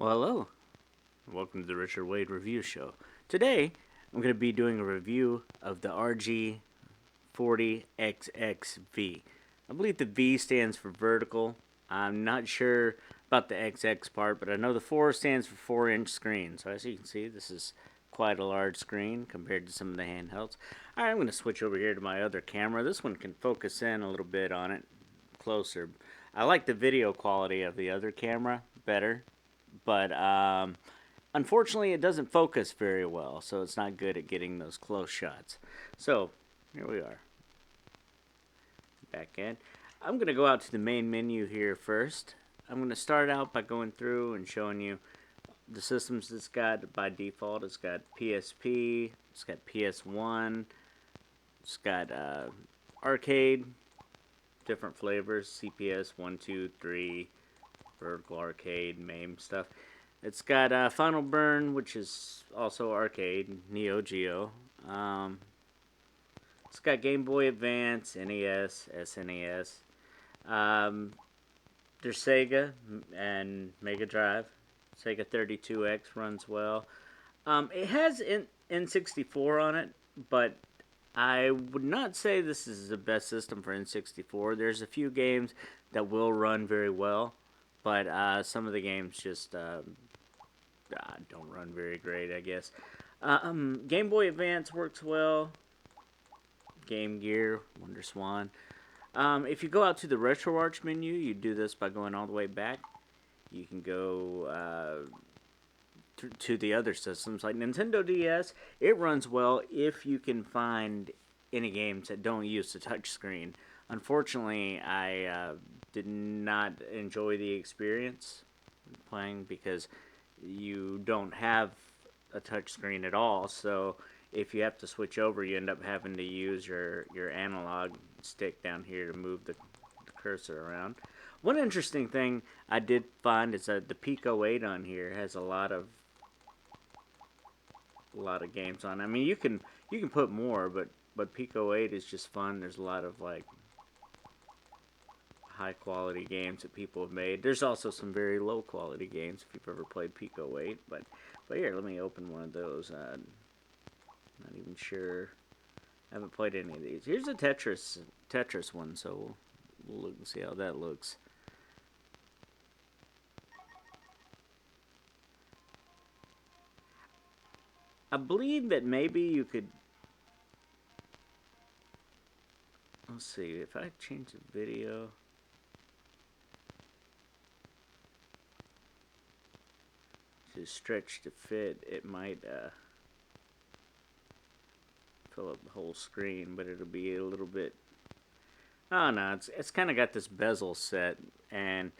Well, hello. Welcome to the Richard Wade Review Show. Today, I'm going to be doing a review of the RG40XXV. I believe the V stands for vertical. I'm not sure about the XX part, but I know the 4 stands for 4-inch screen. So as you can see, this is quite a large screen compared to some of the handhelds. Alright, I'm going to switch over here to my other camera. This one can focus in a little bit on it closer. I like the video quality of the other camera better, but unfortunately it doesn't focus very well, so it's not good at getting those close shots. So here we are, back in. I'm going to go out to the main menu here first. I'm going to start out by going through and showing you the systems it's got by default. It's got PSP, it's got PS1, it's got arcade, different flavors, CPS 1, 2, 3, vertical arcade, MAME stuff. It's got Final Burn, which is also arcade, Neo Geo. It's got Game Boy Advance, NES, SNES. There's Sega and Mega Drive. Sega 32X runs well. It has N64 on it, but I would not say this is the best system for N64. There's a few games that will run very well, but some of the games just don't run very great, I guess. Game Boy Advance works well. Game Gear, WonderSwan. If you go out to the RetroArch menu, you do this by going all the way back. You can go to the other systems like Nintendo DS. It runs well if you can find any games that don't use the touchscreen. Unfortunately, I did not enjoy the experience playing because you don't have a touchscreen at all. So if you have to switch over, you end up having to use your analog stick down here to move the cursor around. One interesting thing I did find is that the Pico 8 on here has a lot of games on. I mean, you can put more, but Pico 8 is just fun. There's a lot of like high quality games that people have made. There's also some very low quality games if you've ever played Pico 8. But here, let me open one of those. Not even sure. I haven't played any of these. Here's a Tetris one, so we'll look and see how that looks. I believe that maybe you could. Let's see if I change the video. To stretch to fit, it might fill up the whole screen, but it'll be a little bit. Oh no, it's kind of got this bezel set, and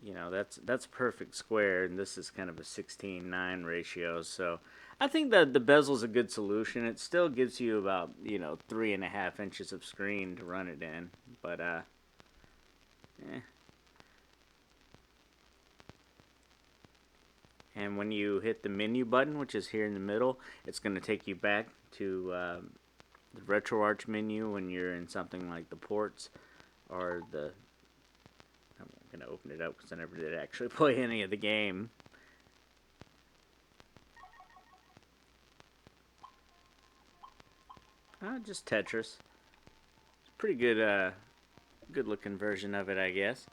you know that's perfect square, and this is kind of a 16:9 ratio. So I think that the bezel's a good solution. It still gives you about 3.5 inches of screen to run it in, but And when you hit the menu button, which is here in the middle, it's going to take you back to the RetroArch menu when you're in something like the ports or the. I'm going to open it up because I never did actually play any of the game. Just Tetris. Pretty good, good looking version of it, I guess.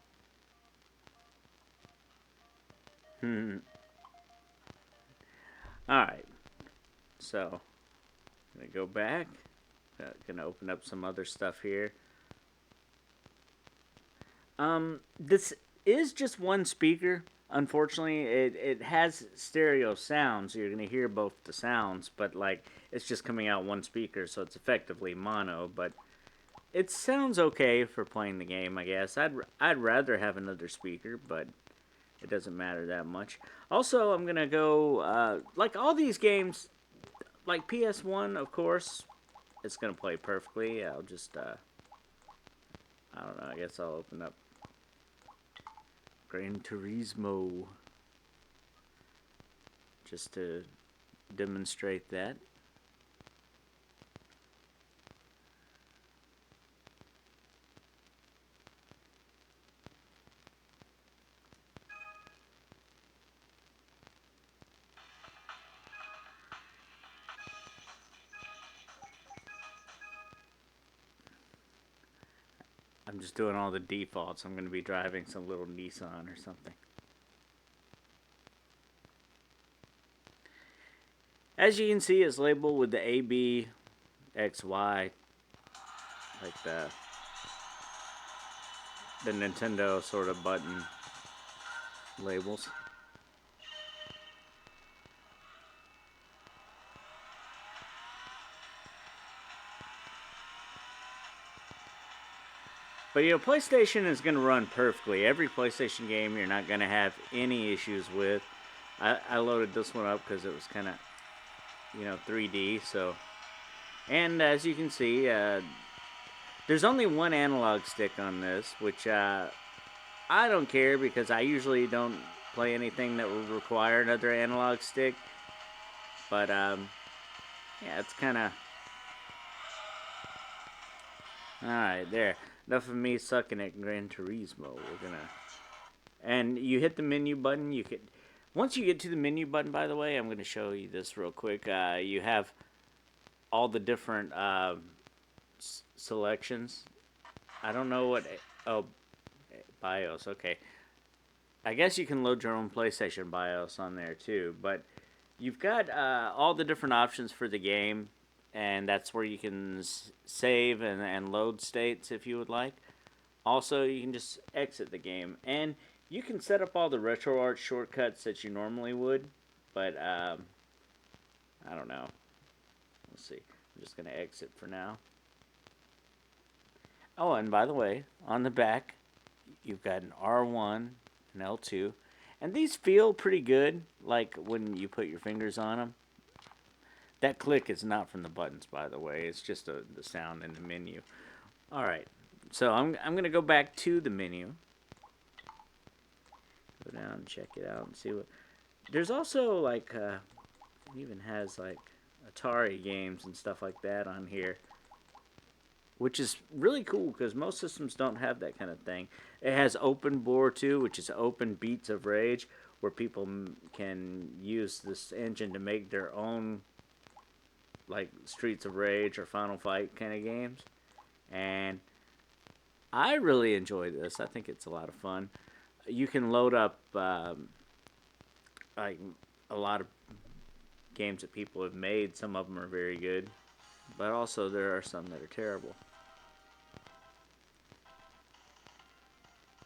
Alright, so I'm going to go back. Going to open up some other stuff here. This is just one speaker. Unfortunately, it has stereo sound, so you're going to hear both the sounds, but like it's just coming out one speaker, so it's effectively mono, but it sounds okay for playing the game, I guess. I'd rather have another speaker, but it doesn't matter that much. Also, I'm going to go, like all these games, like PS1, of course, it's going to play perfectly. I'll just, I don't know, I guess I'll open up Gran Turismo just to demonstrate that. I'm just doing all the defaults. I'm going to be driving some little Nissan or something. As you can see, it's labeled with the ABXY, like the Nintendo sort of button labels. But PlayStation is going to run perfectly. Every PlayStation game you're not going to have any issues with. I loaded this one up because it was kind of, 3D. So, and as you can see, there's only one analog stick on this, which I don't care because I usually don't play anything that would require another analog stick. But yeah, it's kind of all right there. Enough of me sucking at Gran Turismo. We're gonna, and you hit the menu button. You could, once you get to the menu button. By the way, I'm gonna show you this real quick. You have all the different selections. I don't know what. Oh, BIOS. Okay. I guess you can load your own PlayStation BIOS on there too. But you've got all the different options for the game. And that's where you can save and load states if you would like. Also, you can just exit the game. And you can set up all the RetroArch shortcuts that you normally would. But, I don't know. Let's see. I'm just going to exit for now. Oh, and by the way, on the back, you've got an R1, an L2. And these feel pretty good, like when you put your fingers on them. That click is not from the buttons, by the way. It's just the sound in the menu. All right. So I'm going to go back to the menu. Go down and check it out and see what... There's also, like, it even has, like, Atari games and stuff like that on here. Which is really cool because most systems don't have that kind of thing. It has Open Bore, too, which is Open Beats of Rage, where people can use this engine to make their own, like, Streets of Rage or Final Fight kind of games. And I really enjoy this. I think it's a lot of fun. You can load up like a lot of games that people have made. Some of them are very good, but also there are some that are terrible.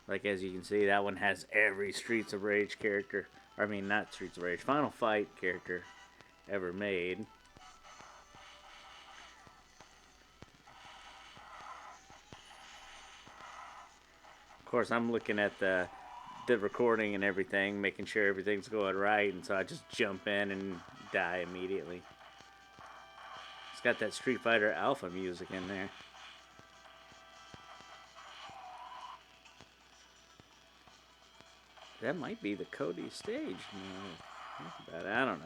Like, as you can see, that one has every Streets of Rage character. I mean, not Streets of Rage, Final Fight character ever made. Of course, I'm looking at the recording and everything, making sure everything's going right, and so I just jump in and die immediately. It's got that Street Fighter Alpha music in there. That might be the Cody stage. No, I don't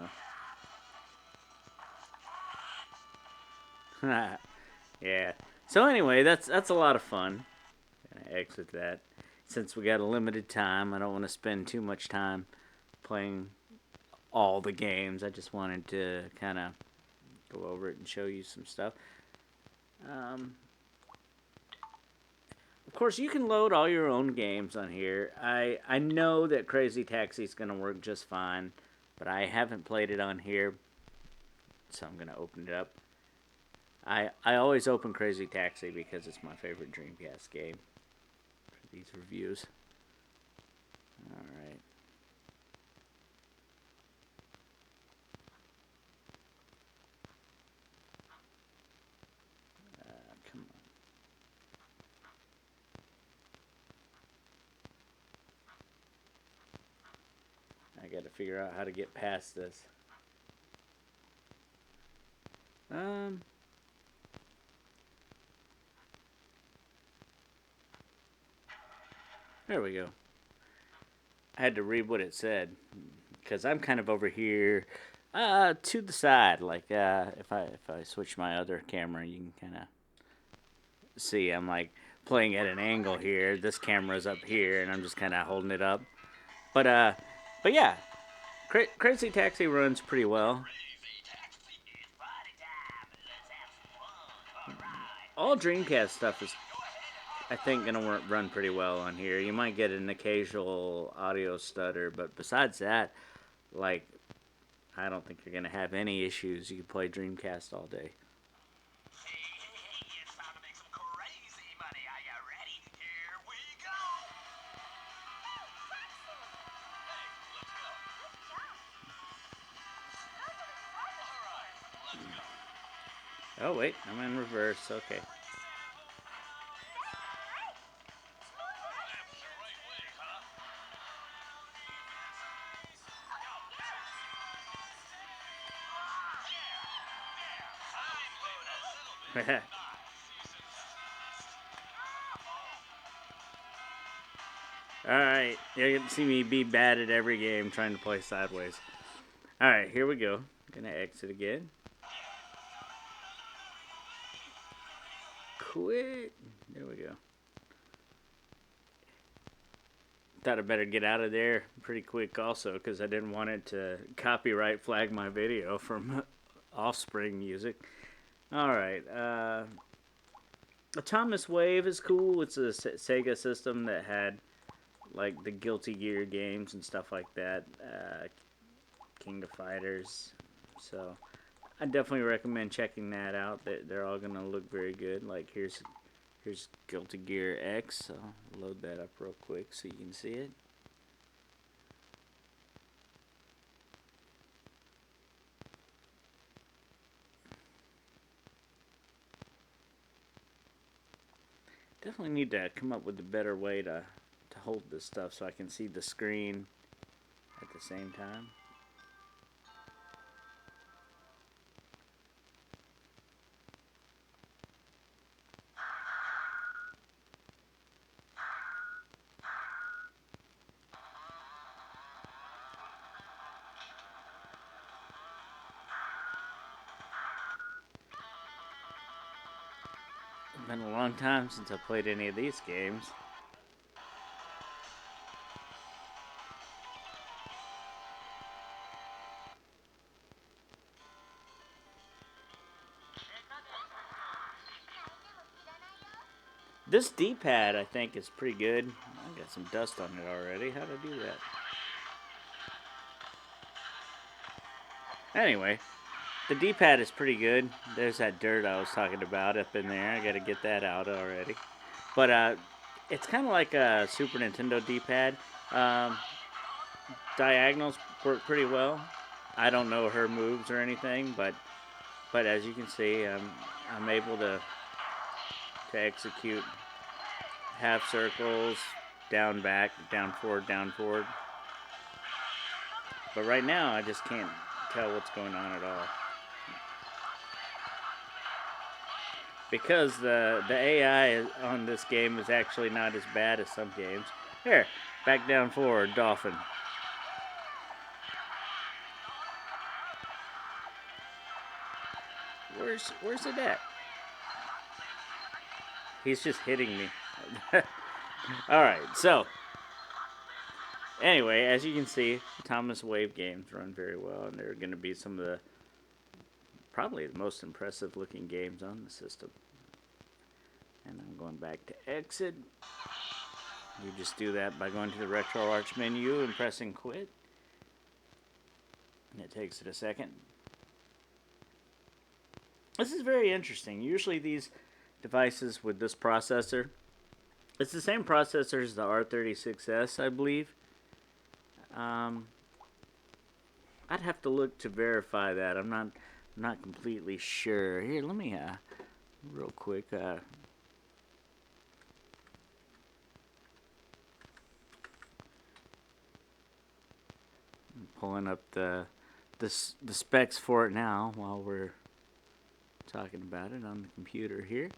know. Yeah. So anyway, that's a lot of fun. Gonna exit that. Since we got a limited time, I don't want to spend too much time playing all the games. I just wanted to kind of go over it and show you some stuff. Of course, you can load all your own games on here. I know that Crazy Taxi is going to work just fine, but I haven't played it on here, so I'm going to open it up. I always open Crazy Taxi because it's my favorite Dreamcast game for these reviews. Alright. Come on. I gotta figure out how to get past this. There we go. I had to read what it said because I'm kind of over here to the side. Like if I switch my other camera, you can kind of see I'm like playing at an angle here. This camera's up here, and I'm just kind of holding it up. But yeah, Crazy Taxi runs pretty well. All Dreamcast stuff is I think gonna run pretty well on here. You might get an occasional audio stutter, but besides that, like, I don't think you're gonna have any issues. You can play Dreamcast all day. It's time to make some crazy money. Are you ready? Here we go. Oh wait, I'm in reverse. Okay. Alright, you can see me be bad at every game trying to play sideways. Alright, here we go. Gonna exit again. Quit. There we go. Thought I better get out of there pretty quick also because I didn't want it to copyright flag my video from Offspring music. Alright, Autonomous Wave is cool. It's a Sega system that had like the Guilty Gear games and stuff like that. King of Fighters. So I definitely recommend checking that out. They're all gonna look very good. Like here's Guilty Gear X. So I'll load that up real quick so you can see it. Definitely need to come up with a better way to hold this stuff so I can see the screen at the same time. It's been a long time since I played any of these games. This D-pad, I think, is pretty good. I got some dust on it already. How'd I do that? Anyway, the D-pad is pretty good. There's that dirt I was talking about up in there. I gotta get that out already. But it's kind of like a Super Nintendo D-pad. Diagonals work pretty well. I don't know her moves or anything, but as you can see, I'm able to execute half circles, down back, down forward, down forward. But right now, I just can't tell what's going on at all. Because the AI on this game is actually not as bad as some games. Here, back, down, forward, dolphin. Where's it at? He's just hitting me. Alright, so anyway, as you can see, Autonomous Wave games run very well, and they're going to be some of the probably the most impressive looking games on the system. And I'm going back to exit. You just do that by going to the RetroArch menu and pressing quit. And it takes it a second. This is very interesting. Usually these devices with this processor, it's the same processor as the R36S, I believe. I'd have to look to verify that. I'm not completely sure. Here, let me real quick I'm pulling up the specs for it now while we're talking about it on the computer here.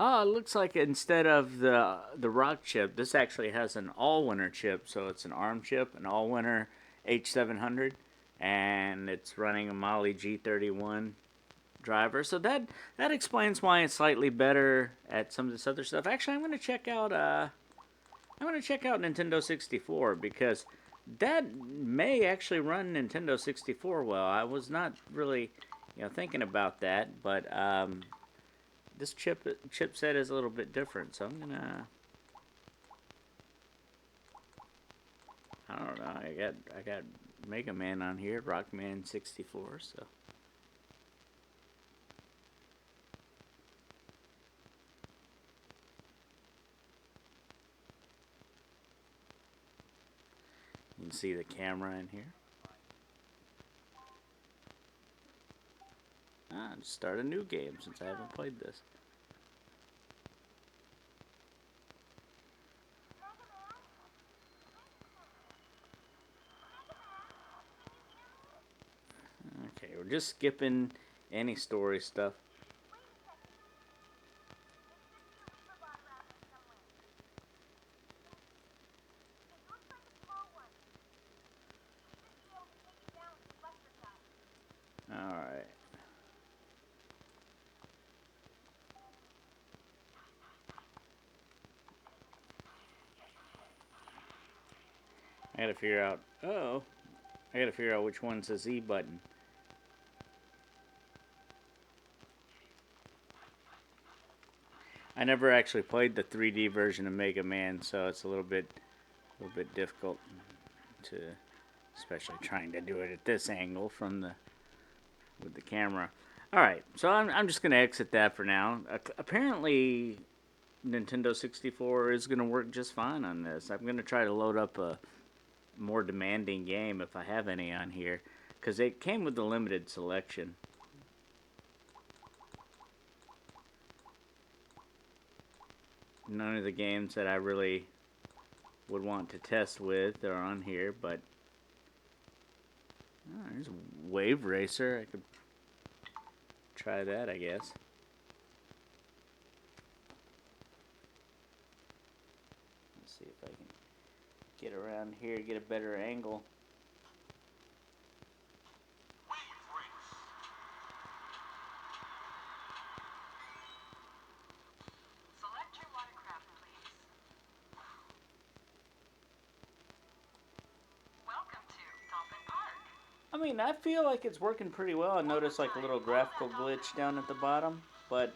Oh, it looks like instead of the rock chip, this actually has an all-winner chip. So it's an ARM chip, an all-winner H700, and it's running a Mali G31 driver. So that explains why it's slightly better at some of this other stuff. Actually, I'm going to check out Nintendo 64 because that may actually run Nintendo 64 well. I was not really, thinking about that, but this chipset is a little bit different, so I'm gonna. I don't know. I got Mega Man on here, Rockman 64, so. You can see the camera in here. Just start a new game since I haven't played this. Okay, we're just skipping any story stuff. Alright. I gotta figure out. Oh, I gotta figure out which one's the Z button. I never actually played the 3D version of Mega Man, so it's a little bit difficult to, especially trying to do it at this angle from with the camera. All right, so I'm just gonna exit that for now. Apparently, Nintendo 64 is gonna work just fine on this. I'm gonna try to load up a more demanding game if I have any on here, because it came with a limited selection. None of the games that I really would want to test with are on here, but there's Wave Racer. I could try that, I guess. Let's see if I can get around here, get a better angle. I mean, I feel like it's working pretty well. I noticed like a little graphical glitch down at the bottom, but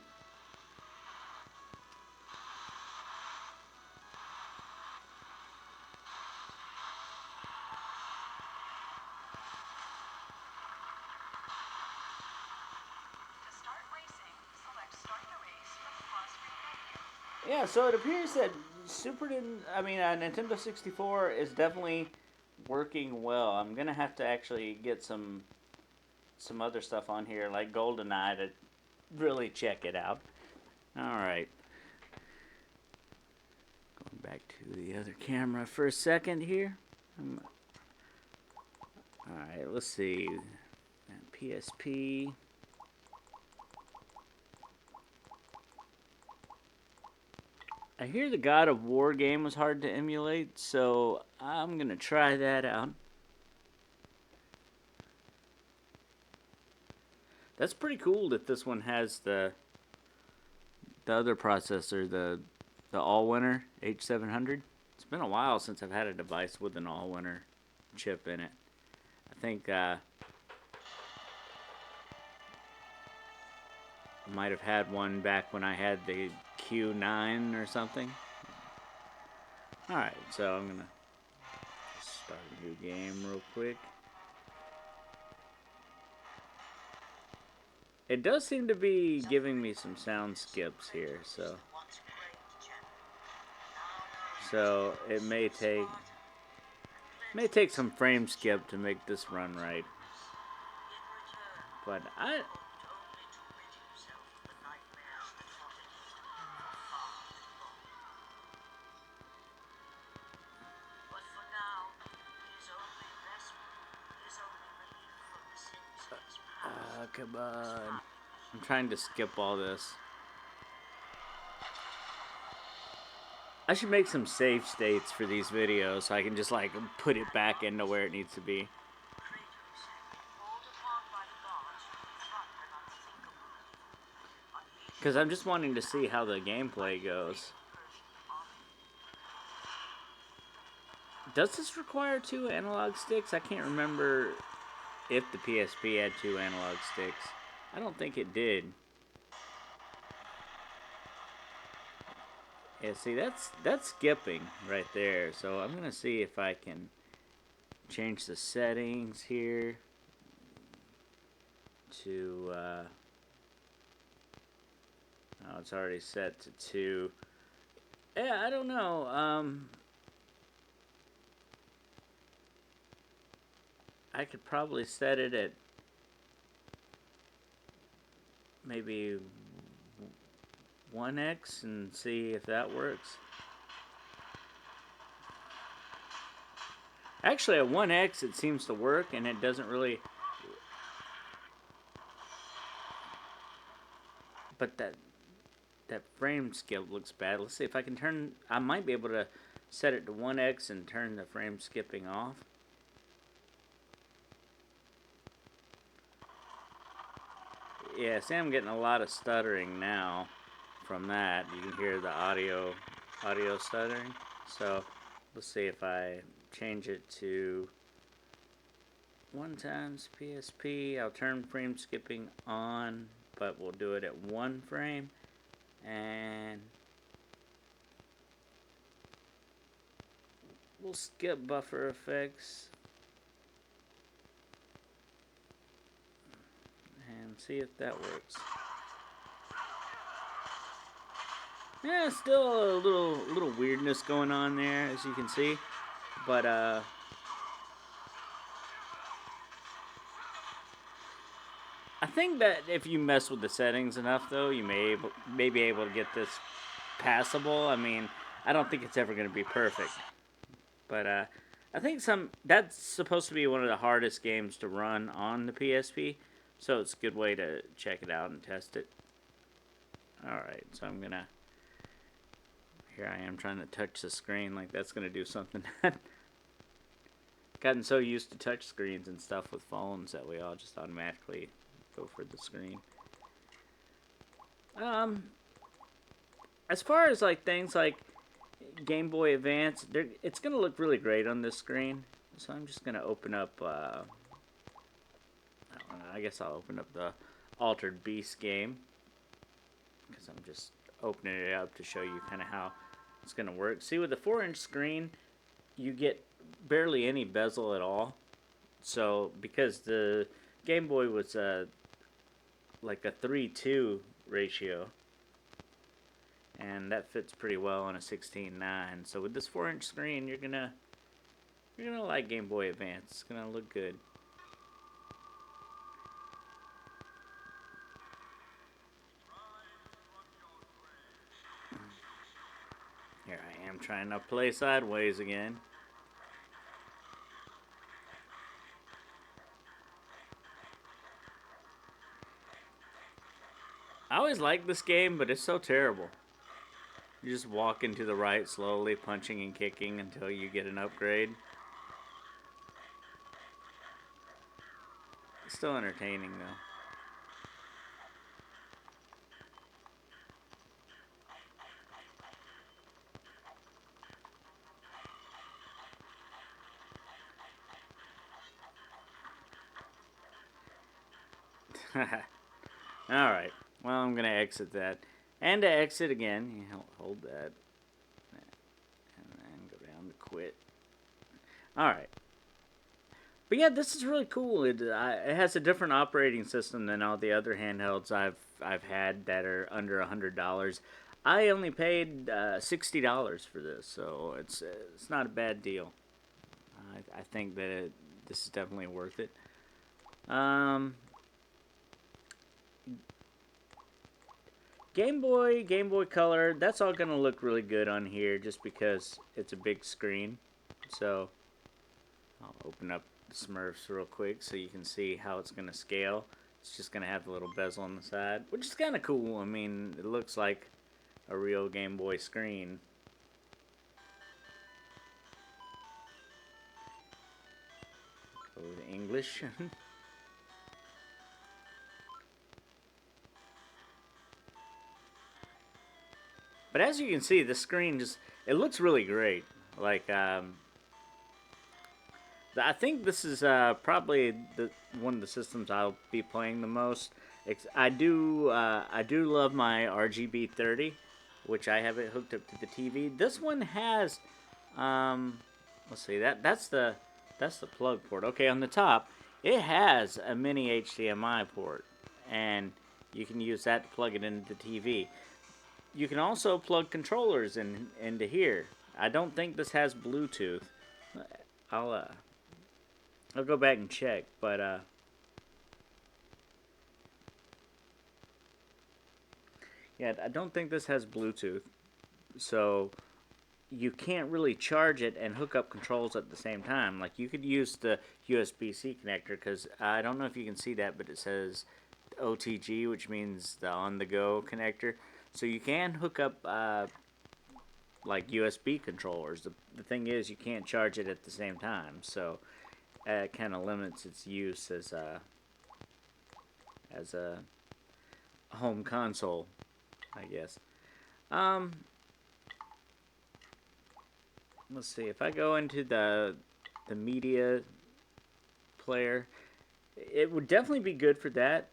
yeah, so it appears that Nintendo 64 is definitely working well. I'm gonna have to actually get some other stuff on here like GoldenEye to really check it out. All right, going back to the other camera for a second here. All right, let's see. PSP. I hear the God of War game was hard to emulate, so I'm gonna try that out. That's pretty cool that this one has the other processor, the Allwinner H700. It's been a while since I've had a device with an Allwinner chip in it. I think I might have had one back when I had the Q9 or something. Alright, so I'm gonna start a new game real quick. It does seem to be giving me some sound skips here, so it may take some frame skip to make this run right. But come on. I'm trying to skip all this. I should make some save states for these videos so I can just like put it back into where it needs to be. Because I'm just wanting to see how the gameplay goes. Does this require 2 analog sticks? I can't remember if the PSP had 2 analog sticks. I don't think it did. Yeah, see, that's skipping right there. So I'm gonna see if I can change the settings here to. Oh, it's already set to 2. Yeah, I don't know. I could probably set it at maybe 1x and see if that works. Actually, at 1x it seems to work, and it doesn't really. But that frame skip looks bad. Let's see if I can turn. I might be able to set it to 1x and turn the frame skipping off. Yeah, see, I'm getting a lot of stuttering now from that. You can hear the audio stuttering. So let's see if I change it to 1 times PSP. I'll turn frame skipping on, but we'll do it at 1 frame. And we'll skip buffer effects and see if that works. Yeah, still a little weirdness going on there, as you can see, but I think that if you mess with the settings enough, though, you may be able to get this passable. I mean, I don't think it's ever going to be perfect, but I think that's supposed to be one of the hardest games to run on the PSP, so it's a good way to check it out and test it. All right, so I'm gonna. Here I am trying to touch the screen like that's gonna do something. Gotten so used to touch screens and stuff with phones that we all just automatically go for the screen. As far as like things like Game Boy Advance, it's gonna look really great on this screen. So I'm just gonna open up. I guess I'll open up the Altered Beast game because I'm just opening it up to show you kind of how it's gonna work. See, with the 4-inch screen, you get barely any bezel at all. So because the Game Boy was like a 3:2 ratio, and that fits pretty well on a 16:9. So with this 4-inch screen, you're gonna like Game Boy Advance. It's gonna look good. Here I am trying to play sideways again. I always like this game, but it's so terrible. You just walk into the right slowly, punching and kicking until you get an upgrade. It's still entertaining, though. Alright, well, I'm going to exit that. And to exit again, you hold that. And then go down to quit. Alright. But yeah, this is really cool. It has a different operating system than all the other handhelds I've had that are under $100. I only paid $60 for this, so it's not a bad deal. I think that this is definitely worth it. Game Boy Color, that's all gonna look really good on here just because it's a big screen. So I'll open up the Smurfs real quick so you can see how it's gonna scale. It's just gonna have the little bezel on the side, which is kind of cool. I mean, it looks like a real Game Boy screen. Go to English. But as you can see, the screen it looks really great. Like, I think this is probably the one of the systems I'll be playing the most. I do love my RGB30, which I have it hooked up to the TV. This one has, um, let's see, that's the plug port. Okay, on the top, it has a mini HDMI port, and you can use that to plug it into the TV. You can also plug controllers into here. I don't think this has Bluetooth. I'll uh, I'll go back and check, but yeah, I don't think this has Bluetooth, so you can't really charge it and hook up controls at the same time. Like you could use the USB-C connector because I don't know if you can see that, but it says OTG, which means the on-the-go connector. So you can hook up like USB controllers. The thing is, you can't charge it at the same time, so it kind of limits its use as a home console, I guess. Um, let's see. If I go into the media player, it would definitely be good for that.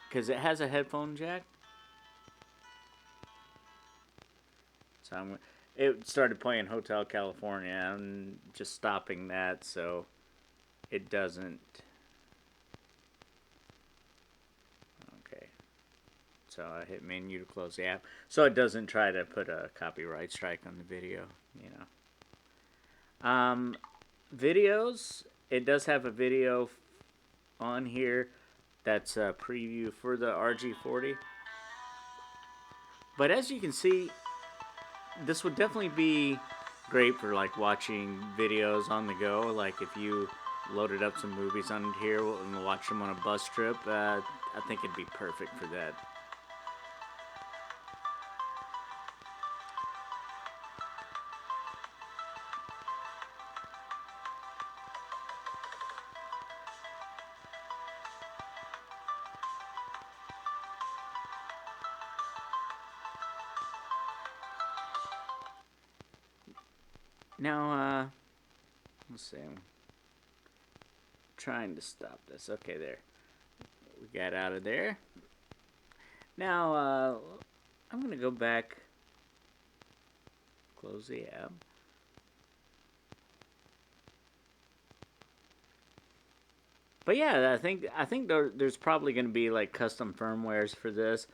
Because it has a headphone jack. So it started playing Hotel California. I'm just stopping that so it doesn't. Okay. So I hit menu to close the app. So it doesn't try to put a copyright strike on the video, you know. Videos. It does have a video on here that's a preview for the RG40. But as you can see, this would definitely be great for like watching videos on the go. Like if you loaded up some movies on here and watch them on a bus trip, I think it'd be perfect for that. Now, let's see. I'm trying to stop this. Okay, there. We got out of there. Now, I'm going to go back, close the app. But yeah, I think there's probably going to be like custom firmwares for this.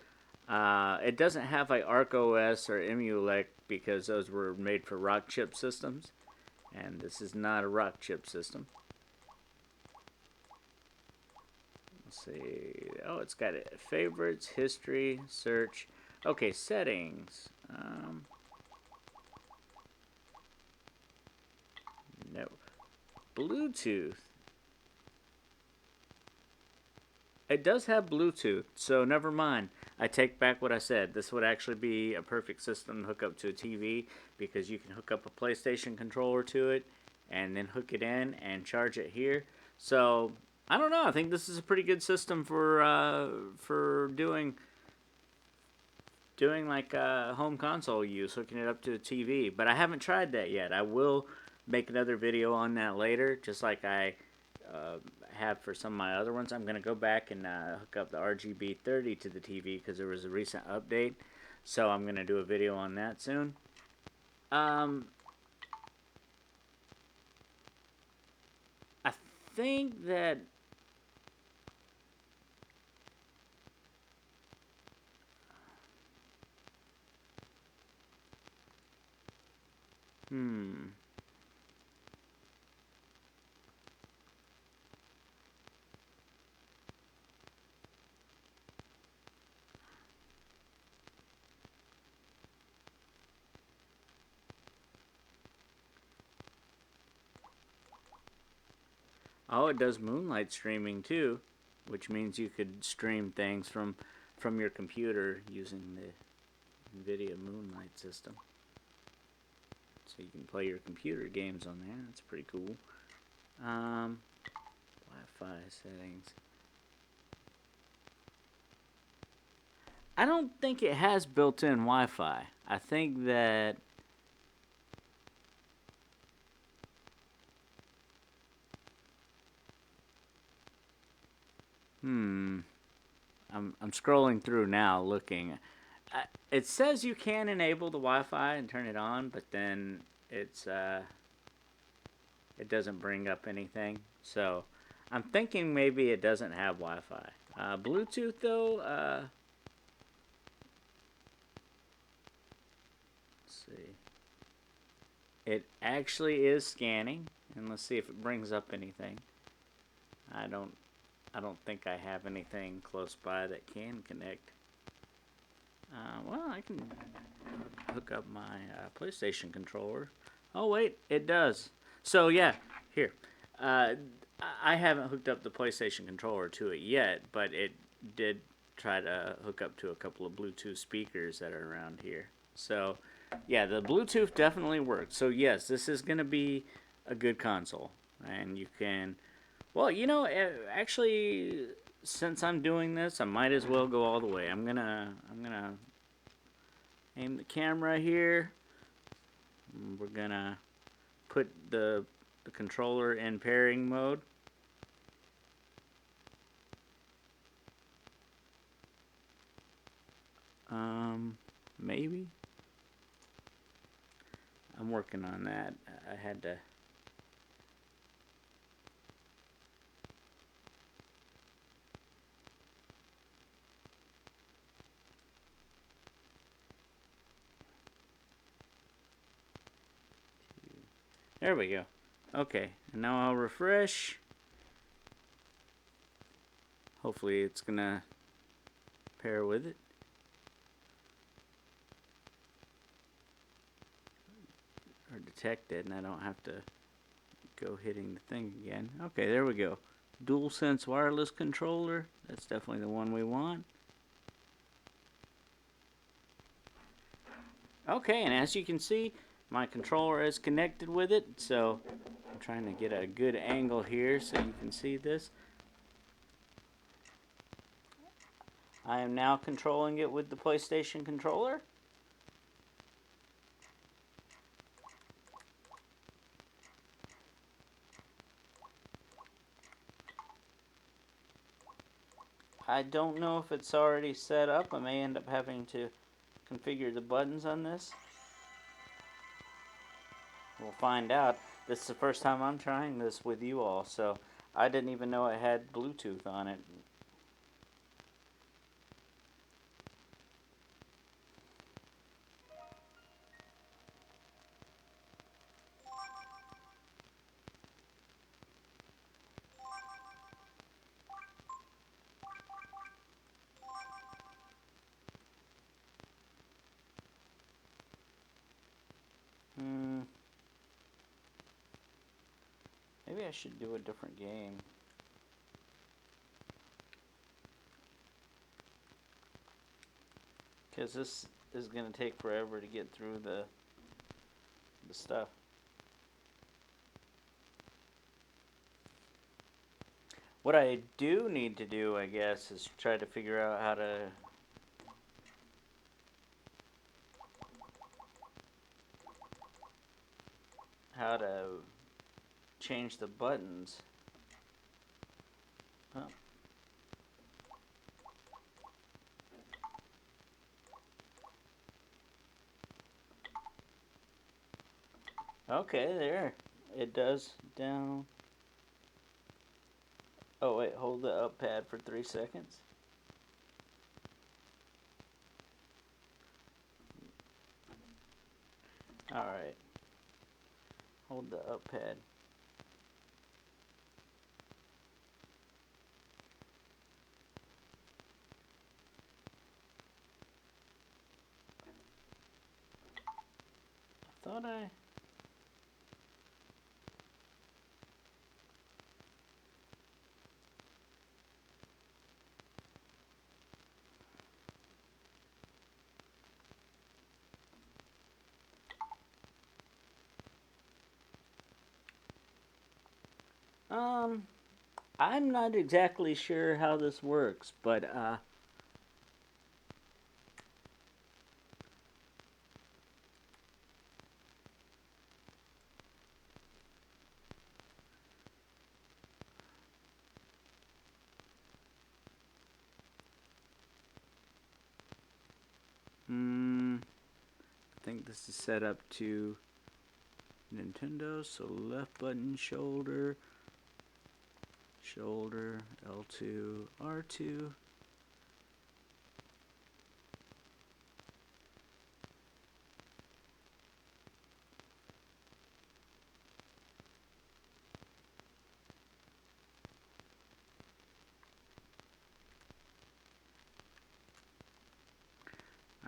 It doesn't have like Arc OS or Emulec because those were made for rock chip systems, and this is not a rock chip system. Let's see. Oh, it's got it. Favorites, history, search. Okay, settings. No. Bluetooth. It does have Bluetooth, so never mind. I take back what I said. This would actually be a perfect system to hook up to a TV because you can hook up a PlayStation controller to it and then hook it in and charge it here. So I don't know. I think this is a pretty good system for doing like home console use, hooking it up to a TV. But I haven't tried that yet. I will make another video on that later, just like I uh, have for some of my other ones. I'm going to go back and hook up the RGB30 to the TV because there was a recent update. So I'm going to do a video on that soon. I think that hmm. Oh, it does moonlight streaming too, which means you could stream things from your computer using the NVIDIA Moonlight system. So you can play your computer games on there. That's pretty cool. Wi-Fi settings. I don't think it has built-in Wi-Fi. I think that I'm scrolling through now looking. It says you can enable the Wi-Fi and turn it on, but then it's it doesn't bring up anything. So I'm thinking maybe it doesn't have Wi-Fi. Bluetooth though, let's see. It actually is scanning, and let's see if it brings up anything. I don't I don't think I have anything close by that can connect. Well, I can hook up my PlayStation controller. Oh wait, it does. So yeah, here. Uh, I haven't hooked up the PlayStation controller to it yet, but it did try to hook up to a couple of Bluetooth speakers that are around here. So yeah, the Bluetooth definitely works. So yes, this is going to be a good console, and you can. Well, actually, since I'm doing this, I might as well go all the way. I'm gonna aim the camera here. We're gonna put the controller in pairing mode. Maybe. I'm working on that. I had to. There we go. Okay, and now I'll refresh. Hopefully it's gonna pair with it. Or detect it, and I don't have to go hitting the thing again. Okay, there we go. DualSense wireless controller. That's definitely the one we want. Okay, and as you can see, my controller is connected with it, so I'm trying to get a good angle here so you can see this. I am now controlling it with the PlayStation controller. I don't know if it's already set up. I may end up having to configure the buttons on this. We'll find out. This is the first time I'm trying this with you all, so I didn't even know it had Bluetooth on it. Maybe I should do a different game. Because this is going to take forever to get through the stuff. What I do need to do, I guess, is try to figure out how to change the buttons. Oh. Okay, there. It does down. Oh wait, hold the up pad for 3 seconds. Alright. Hold the up pad. I thought I... I'm not exactly sure how this works, but this is set up to Nintendo, so left button, shoulder, shoulder, L2, R2.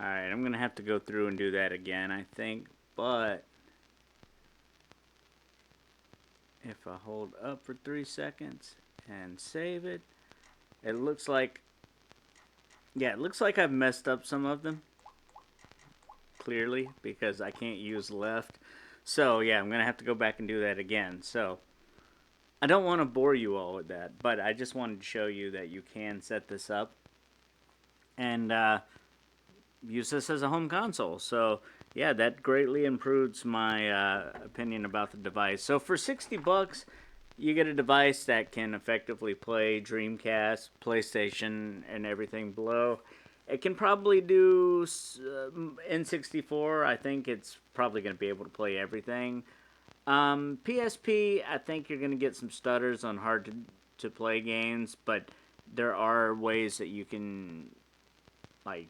Alright, I'm going to have to go through and do that again, I think, but if I hold up for 3 seconds and save it, it looks like, yeah, it looks like I've messed up some of them, clearly, because I can't use left. So, yeah, I'm going to have to go back and do that again. So, I don't want to bore you all with that, but I just wanted to show you that you can set this up and use this as a home console. So yeah, that greatly improves my opinion about the device. So for 60 bucks, you get a device that can effectively play Dreamcast, PlayStation, and everything below. It can probably do N64. I think it's probably going to be able to play everything. PSP, I think you're going to get some stutters on hard to play games, but there are ways that you can like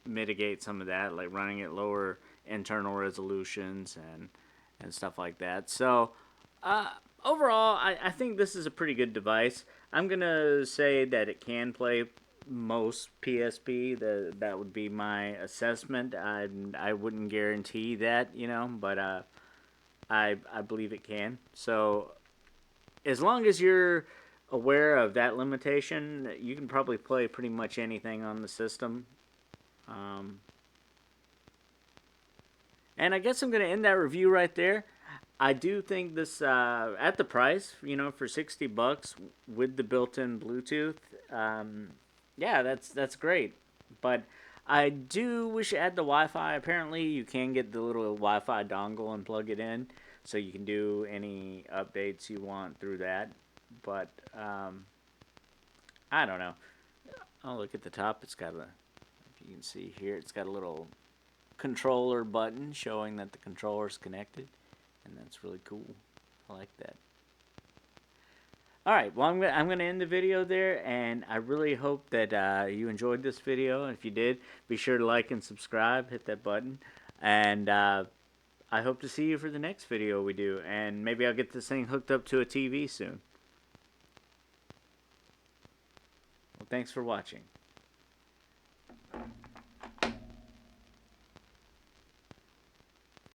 mitigate some of that, like running at lower internal resolutions and stuff like that. So overall, I think this is a pretty good device. I'm gonna say that it can play most PSP. That would be my assessment. I wouldn't guarantee that, you know, but I believe it can. So as long as you're aware of that limitation, you can probably play pretty much anything on the system. And I guess I'm going to end that review right there. I do think this, at the price, you know, for 60 bucks with the built-in Bluetooth, yeah, that's great. But I do wish it had the Wi-Fi. Apparently, you can get the little Wi-Fi dongle and plug it in, so you can do any updates you want through that. But I don't know. Oh, look at the top. It's got a, if you can see here, it's got a little controller button showing that the controller is connected, and that's really cool. I like that. Alright, well, I'm gonna end the video there, and I really hope that you enjoyed this video. If you did, be sure to like and subscribe, hit that button, and I hope to see you for the next video we do, and maybe I'll get this thing hooked up to a TV soon. Well, thanks for watching.